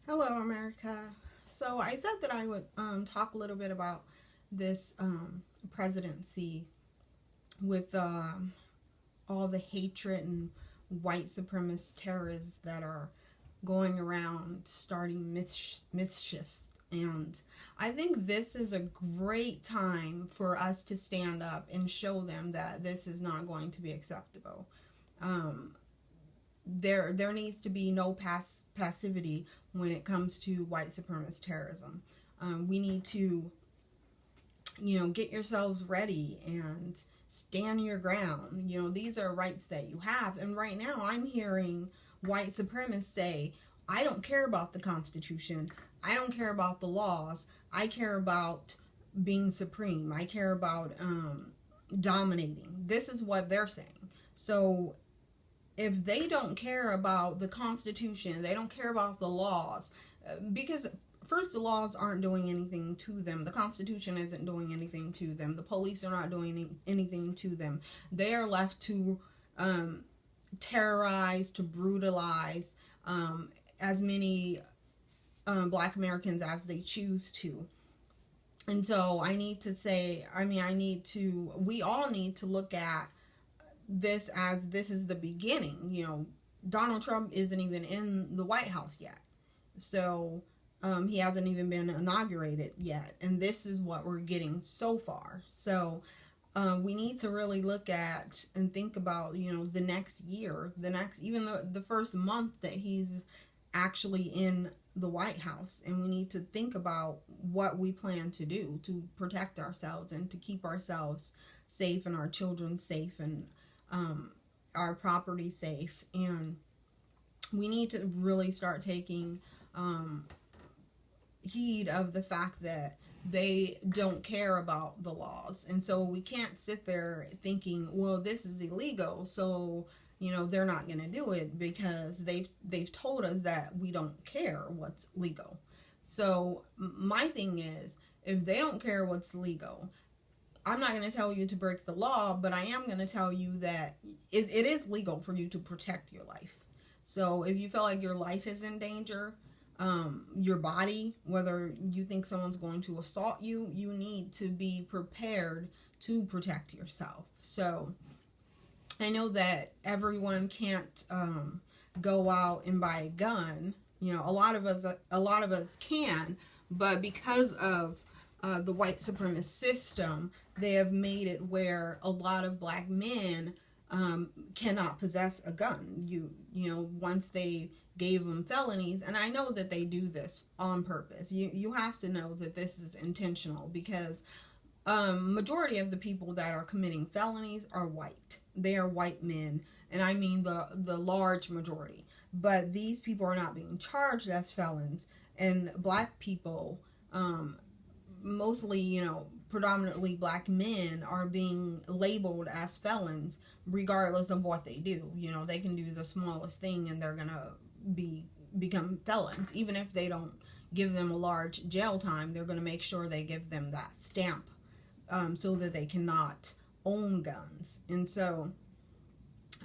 Hello, America. So I said that I would talk a little bit about this presidency with all the hatred and white supremacist terrorists that are going around starting mischief. And I think this is a great time for us to stand up and show them that this is not going to be acceptable. Um, there needs to be no passivity when it comes to white supremacist terrorism. We need to, get yourselves ready and stand your ground. These are rights that you have. And right now, I'm hearing white supremacists say, I don't care about the Constitution. I don't care about the laws. I care about being supreme. I care about dominating. This is what they're saying. So if they don't care about the Constitution, they don't care about the laws, because first, the laws aren't doing anything to them. The Constitution isn't doing anything to them. The police are not doing anything to them. They are left to terrorize, to brutalize as many Black Americans as they choose to. And so we all need to look at this as this is the beginning. Donald Trump isn't even in the White House yet. So he hasn't even been inaugurated yet. And this is what we're getting so far. So we need to really look at and think about, the next year, even the first month that he's actually in the White House. And we need to think about what we plan to do to protect ourselves and to keep ourselves safe and our children safe and our property safe. And we need to really start taking heed of the fact that they don't care about the laws. And so we can't sit there thinking, well, this is illegal, so they're not going to do it, because they've told us that we don't care what's legal. So my thing is, if they don't care what's legal, I'm not going to tell you to break the law, but I am going to tell you that it is legal for you to protect your life. So if you feel like your life is in danger, your body, whether you think someone's going to assault you, you need to be prepared to protect yourself. So I know that everyone can't go out and buy a gun. A lot of us can, but because of the white supremacist system, they have made it where a lot of Black men cannot possess a gun. Once they gave them felonies, and I know that they do this on purpose. You have to know that this is intentional, because majority of the people that are committing felonies are white. They are white men, and I mean the large majority. But these people are not being charged as felons, and Black people, mostly, predominantly Black men, are being labeled as felons regardless of what they do. They can do the smallest thing and they're gonna become felons. Even if they don't give them a large jail time, they're gonna make sure they give them that stamp, so that they cannot own guns. And so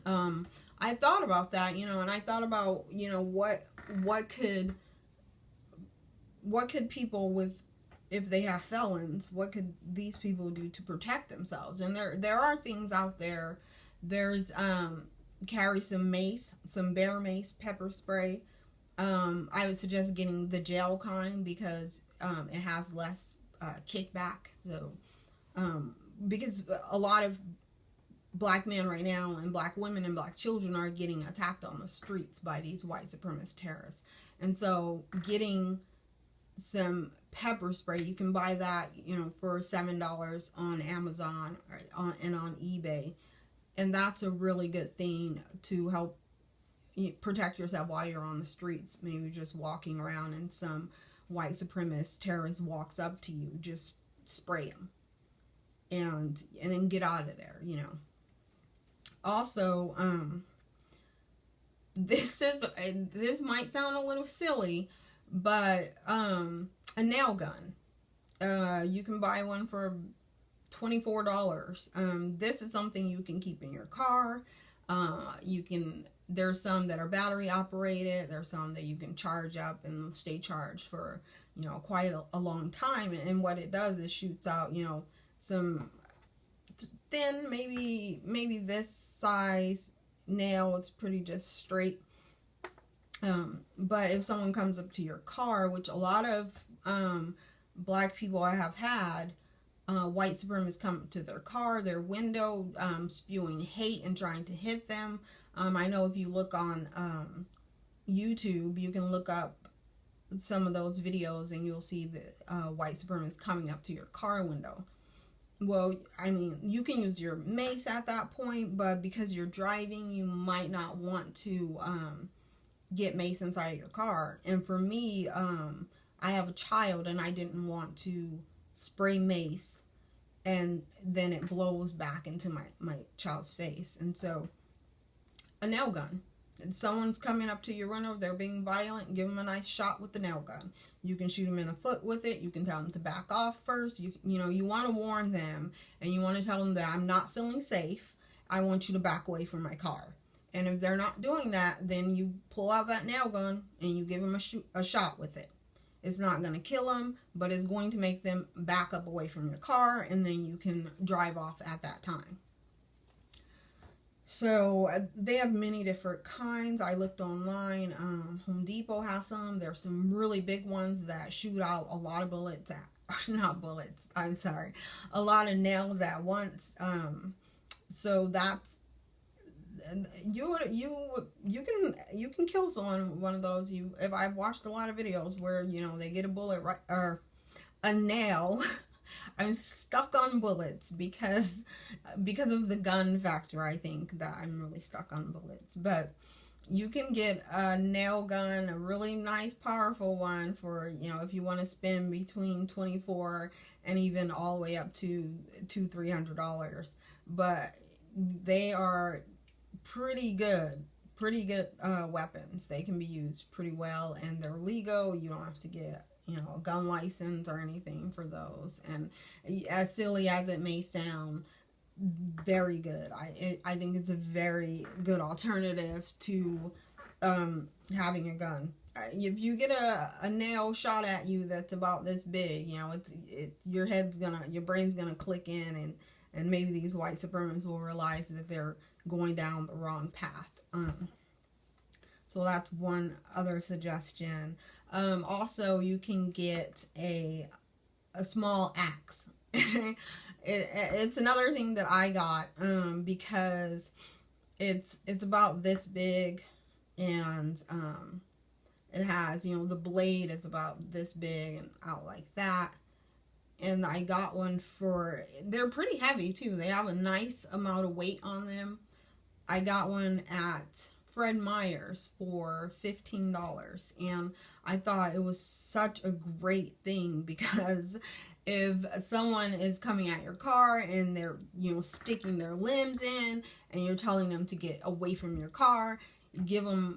I thought about that, and I thought about, what could people with, if they have felons, what could these people do to protect themselves? And there are things out there. There's carry some mace, some bear mace, pepper spray. I would suggest getting the gel kind, because it has less kickback. So because a lot of Black men right now, and Black women and Black children, are getting attacked on the streets by these white supremacist terrorists. And so getting some pepper spray, you can buy that, for $7 on Amazon and on eBay. And that's a really good thing to help protect yourself while you're on the streets. Maybe just walking around and some white supremacist terrorist walks up to you, just spray him and then get out of there. Also, this might sound a little silly, but a nail gun. You can buy one for $24. This is something you can keep in your car. You can There's some that are battery operated. There's some that you can charge up and stay charged for, quite a long time. And what it does is shoots out, some thin, maybe this size nail. It's pretty just straight. But if someone comes up to your car, which a lot of black people I have had, white supremacists come to their car, their window, spewing hate and trying to hit them. I know if you look on YouTube, you can look up some of those videos and you'll see the white supremacists coming up to your car window. Well, I mean, you can use your mace at that point, but because you're driving, you might not want to get mace inside of your car. And for me, I have a child and I didn't want to spray mace and then it blows back into my child's face. And so a nail gun. If someone's coming up to your window, they're being violent, give them a nice shot with the nail gun. You can shoot them in the foot with it. You can tell them to back off first. You want to warn them, and you want to tell them that I'm not feeling safe. I want you to back away from my car. And if they're not doing that, then you pull out that nail gun and you give them a shot with it. It's not going to kill them, but it's going to make them back up away from your car, and then you can drive off at that time. So they have many different kinds. I looked online. Home Depot has some. There's some really big ones that shoot out a lot of bullets not bullets. I'm sorry, a lot of nails at once. So that's you can kill someone with one of those. If I've watched a lot of videos where they get a bullet right or a nail. I'm stuck on bullets because of the gun factor. I think that I'm really stuck on bullets. But you can get a nail gun, a really nice, powerful one for, if you want to spend between $24 and even all the way up to $200-$300. But they are pretty good weapons. They can be used pretty well, and they're legal. You don't have to get a gun license or anything for those. And as silly as it may sound, very good. I think it's a very good alternative to having a gun. If you get a nail shot at you that's about this big, your brain's gonna click in, and maybe these white supremacists will realize that they're going down the wrong path. So that's one other suggestion. Also, you can get a small axe. It's another thing that I got because it's about this big, and it has, the blade is about this big and out like that. And I got one they're pretty heavy too. They have a nice amount of weight on them. I got one at Fred Meyer's for $15, and I thought it was such a great thing because if someone is coming at your car and they're sticking their limbs in and you're telling them to get away from your car,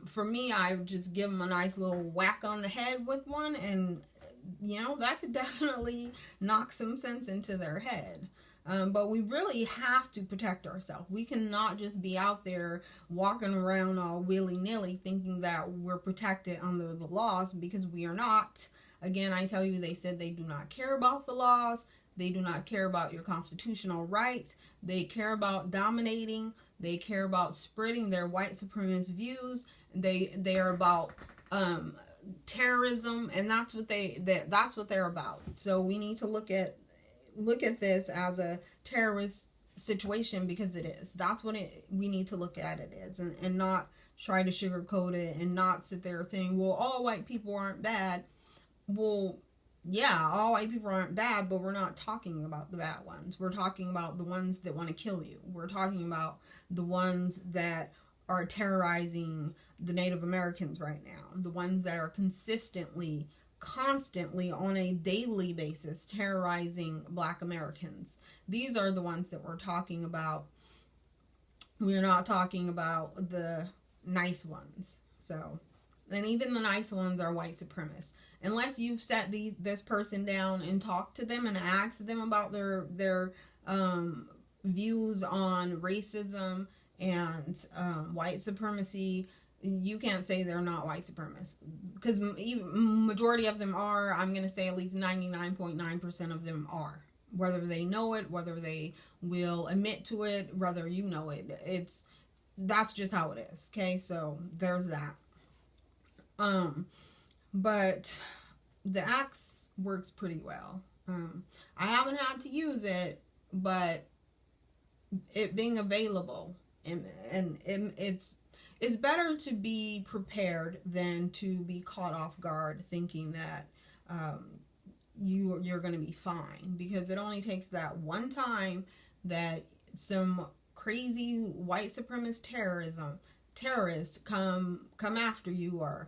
for me, I would just give them a nice little whack on the head with one, and that could definitely knock some sense into their head. But we really have to protect ourselves. We cannot just be out there walking around all willy-nilly thinking that we're protected under the laws, because we are not. Again, I tell you, they said they do not care about the laws. They do not care about your constitutional rights. They care about dominating. They care about spreading their white supremacist views. They are about terrorism, and that's what they're about. So we need to look at this as a terrorist situation, because it is. That's what we need to look at it as, and not try to sugarcoat it, and not sit there saying, well, all white people aren't bad. Well, yeah, all white people aren't bad, but we're not talking about the bad ones. We're talking about the ones that want to kill you. We're talking about the ones that are terrorizing the Native Americans right now. The ones that are constantly on a daily basis terrorizing Black Americans. These are the ones that we're talking about. We're not talking about the nice ones. So, and even the nice ones are white supremacists. Unless you've sat this person down and talked to them and asked them about their views on racism And white supremacy, you can't say they're not white supremacists, because even majority of them are. I'm going to say at least 99.9% of them are, whether they know it, whether they will admit to it, whether you know it. That's just how it is. Okay, so there's that. But the axe works pretty well. I haven't had to use it, but it being available, and it's better to be prepared than to be caught off guard thinking that you're going to be fine, because it only takes that one time that some crazy white supremacist terrorists come after you, or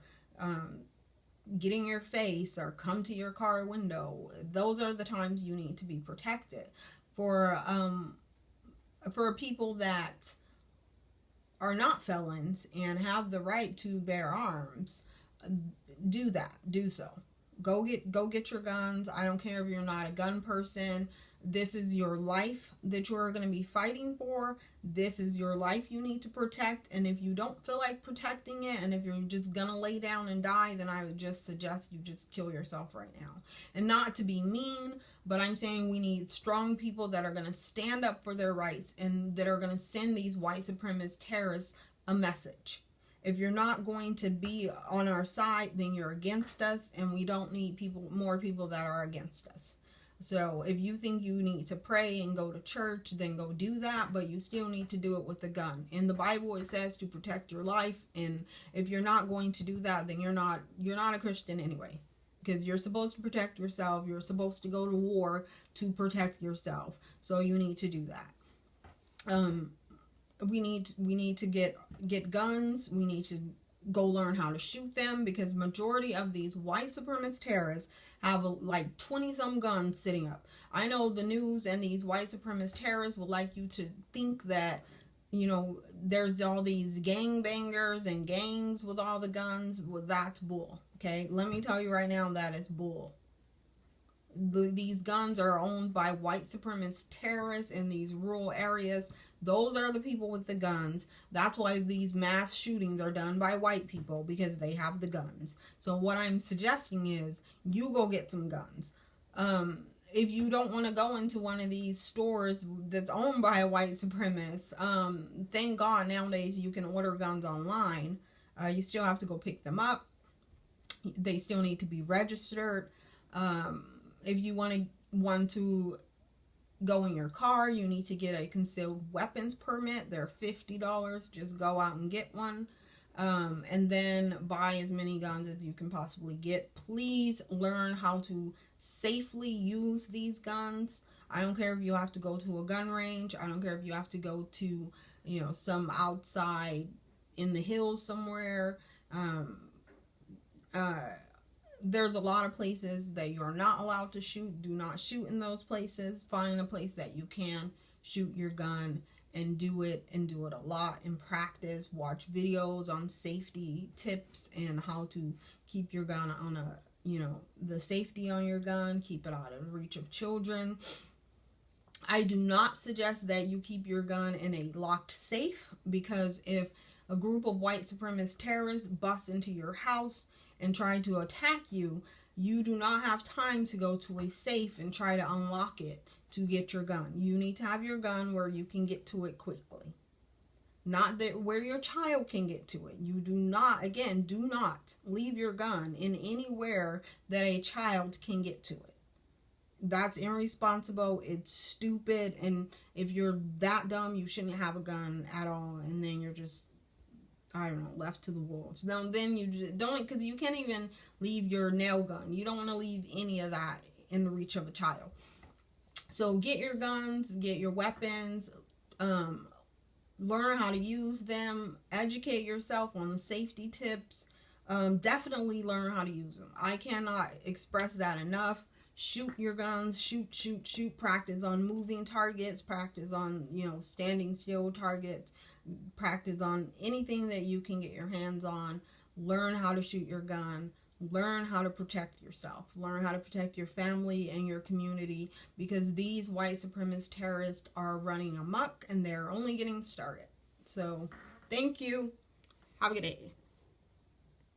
get in your face, or come to your car window. Those are the times you need to be protected. For people that are not felons and have the right to bear arms, do so. Go get your guns. I don't care if you're not a gun person. This is your life that you're going to be fighting for. This is your life you need to protect. And if you don't feel like protecting it, and if you're just going to lay down and die, then I would just suggest you just kill yourself right now. And not to be mean, but I'm saying we need strong people that are going to stand up for their rights, and that are going to send these white supremacist terrorists a message. If you're not going to be on our side, then you're against us, and we don't need more people that are against us. So if you think you need to pray and go to church, then go do that, but you still need to do it with a gun. In the Bible, it says to protect your life, and if you're not going to do that, then you're not a Christian anyway, because you're supposed to protect yourself. You're supposed to go to war to protect yourself. So you need to do that. We need to get guns. We need to go learn how to shoot them, because majority of these white supremacist terrorists have like 20-some guns sitting up. I know the news and these white supremacist terrorists would like you to think that, there's all these gangbangers and gangs with all the guns. Well, that's bull. Okay, let me tell you right now, that is bull. These guns are owned by white supremacist terrorists in these rural areas. Those are the people with the guns. That's why these mass shootings are done by white people, because they have the guns. So what I'm suggesting is you go get some guns. If you don't want to go into one of these stores that's owned by a white supremacist, thank God nowadays you can order guns online. You still have to go pick them up. They still need to be registered. If you want to go in your car, you need to get a concealed weapons permit. They're $50. Just go out and get one. And then buy as many guns as you can possibly get. Please learn how to safely use these guns. I don't care if you have to go to a gun range. I don't care if you have to go to, some outside in the hills somewhere. There's a lot of places that you're not allowed to shoot. Do not shoot in those places. Find a place that you can shoot your gun, and do it a lot, and practice. Watch videos on safety tips and how to keep your gun on the safety on your gun, keep it out of reach of children. I do not suggest that you keep your gun in a locked safe, because if a group of white supremacist terrorists bust into your house and try to attack you, you do not have time to go to a safe and try to unlock it to get your gun. You need to have your gun where you can get to it quickly. Not that where your child can get to it. You do not leave your gun in anywhere that a child can get to it. That's irresponsible. It's stupid. And if you're that dumb, you shouldn't have a gun at all. And then you're just, left to the wolves. Now, then you just don't, because you can't even leave your nail gun. You don't want to leave any of that in the reach of a child. So get your guns, get your weapons, learn how to use them, educate yourself on the safety tips. Definitely learn how to use them. I cannot express that enough. Shoot your guns, shoot, practice on moving targets, practice on, standing still targets, practice on anything that you can get your hands on. Learn how to shoot your gun. Learn how to protect yourself. Learn how to protect your family and your community, because these white supremacist terrorists are running amok, and they're only getting started. So thank you. Have a good day.